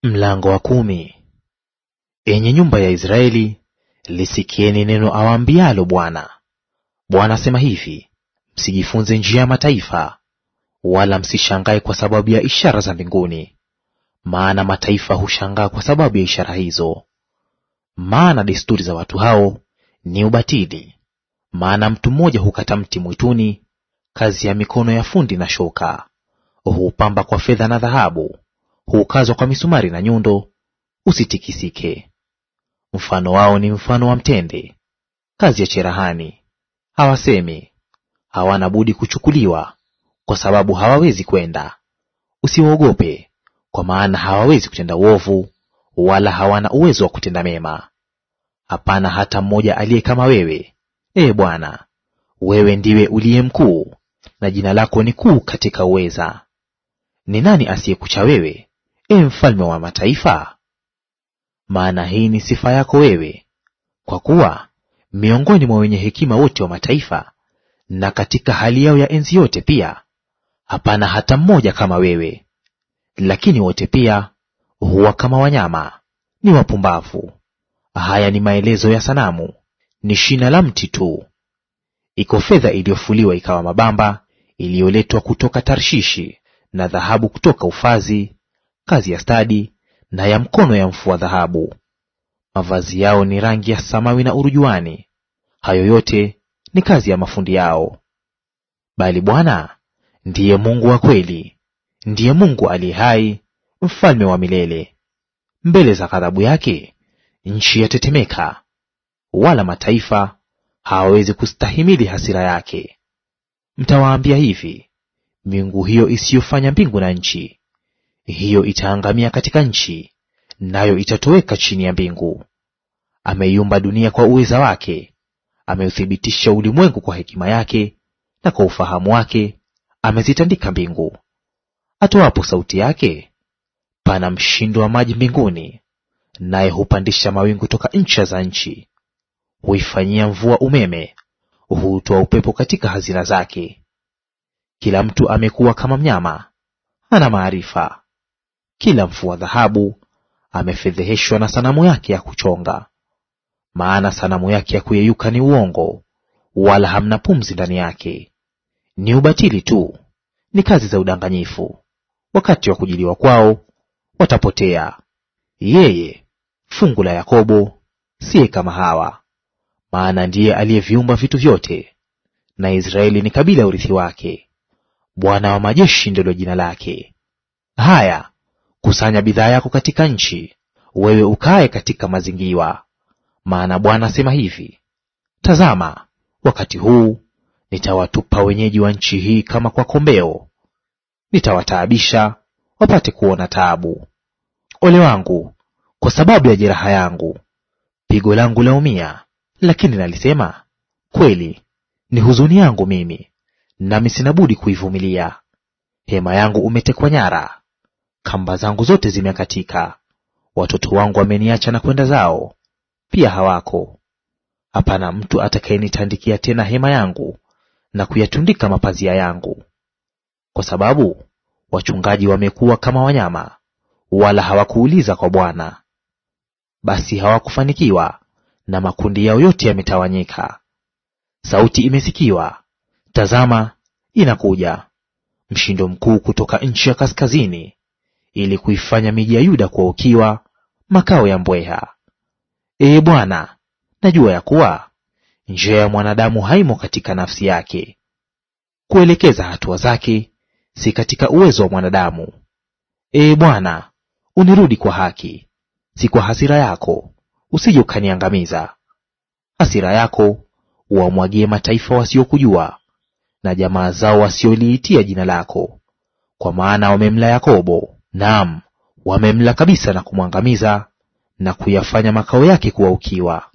Mlango wa 10. Enyi nyumba ya Israeli, lisikieni neno awaambialo Bwana. Bwana asema hivi: msijifunze njia ya mataifa, wala msishangae kwa sababu ya ishara za mbinguni, maana mataifa hushangaa kwa sababu ya ishara hizo. Maana desturi za watu hao ni ubatili. Maana mtu mmoja hukata mti mwituni, kazi ya mikono ya fundi na shoka; huupamba kwa fedha na dhahabu, huukazwa kwa misumari na nyundo, usitikisike. Mfano wao ni mfano wa mtende, kazi ya cherahani. Hawasemi, hawana budi kuchukuliwa, kwa sababu hawawezi kwenda. Usiwaogope, kwa maana hawawezi kutenda uovu, wala hawana uwezo wa kutenda mema. Hapana hata mmoja aliye kama wewe, Ee Bwana. Wewe ndiwe uliye mkuu, na jina lako ni kuu katika uweza. Ni nani asiyekucha wewe, Ee mfalme wa mataifa? Maana hii ni sifa yako wewe, kwa kuwa miongoni mwa wenye hekima wote wa mataifa, na katika hali yao ya enzi yote pia, hapana hata mmoja kama wewe. Lakini wote pia huwa kama wanyama, ni wapumbavu. Haya ni maelezo ya sanamu, ni shina la mti tu. Iko fedha iliyofuliwa ikawa mabamba, iliyoletwa kutoka Tarshishi, na dhahabu kutoka Ufazi, kazi ya stadi na ya mkono ya mfua dhahabu. Mavazi yao ni rangi ya samawi na urujuani; hayo yote ni kazi ya mafundi yao. Bali Bwana ndiye Mungu wa kweli, ndiye Mungu aliye hai, mfalme wa milele. Mbele za ghadhabu yake nchi yatetemeka, wala mataifa hawawezi kustahimili hasira yake. Mtawaambia hivi, miungu hiyo isiyofanya mbingu na nchi, hiyo itaangamia katika nchi, nayo itatoweka chini ya mbingu. Ameiumba dunia kwa uweza wake, ameuthibitisha ulimwengu kwa hekima yake, na kwa ufahamu wake amezitandika mbingu. Atoapo sauti yake, pana mshindo wa maji mbinguni, naye hupandisha mawingu toka ncha za nchi. Huifanyia mvua umeme, huutoa upepo katika hazina zake. Kila mtu amekuwa kama mnyama, hana maarifa. Kila mfua dhahabu amefedheheshwa na sanamu yake ya kuchonga. Maana sanamu yake ya kuyeyuka ni uongo, wala hamna pumzi ndani yake. Ni ubatili tu, ni kazi za udanganyifu. Wakati wa kujiliwa kwao watapotea. Yeye fungu la Yakobo siye kama hawa, maana ndiye aliyeviumba vitu vyote, na Israeli ni kabila ya urithi wake. Bwana wa majeshi ndilo jina lake. Haya, kusanya bidhaa yako katika nchi, wewe ukae katika mazingiwa. Maana Bwana asema hivi: tazama, wakati huu nitawatupa wenyeji wa nchi hii kama kwa kombeo, nitawataabisha wapate kuona taabu. Ole wangu kwa sababu ya jeraha yangu, pigo langu laumia, lakini nalisema, kweli ni huzuni yangu mimi, nami sina budi kuivumilia. Hema yangu umetekwa nyara, kamba zangu zote zimekatika. Watoto wangu wameniacha na kwenda zao, pia hawako. Hapana mtu atakayenitandikia tena hema yangu na kuyatundika mapazia yangu. Kwa sababu wachungaji wamekuwa kama wanyama, wala hawakuuliza kwa Bwana. Basi hawakufanikiwa, na makundi yao yote yametawanyika. Sauti imesikiwa, tazama inakuja, mshindo mkuu kutoka nchi ya kaskazini, ili kuifanya miji ya Yuda kuwa ukiwa, makao ya mbweha. Ee Bwana, najua ya kuwa njia ya mwanadamu haimo katika nafsi yake. Kuelekeza hatua zake si katika uwezo wa mwanadamu. Ee Bwana, unirudi kwa haki, si kwa hasira yako, usije ukaniangamiza. Hasira yako uwamwagie mataifa wasiokujua, na jamaa zao wasioliitia jina lako. Kwa maana wamemla Yakobo, naam, wamemla kabisa na kumwangamiza, na kuyafanya makao yake kuwa ukiwa.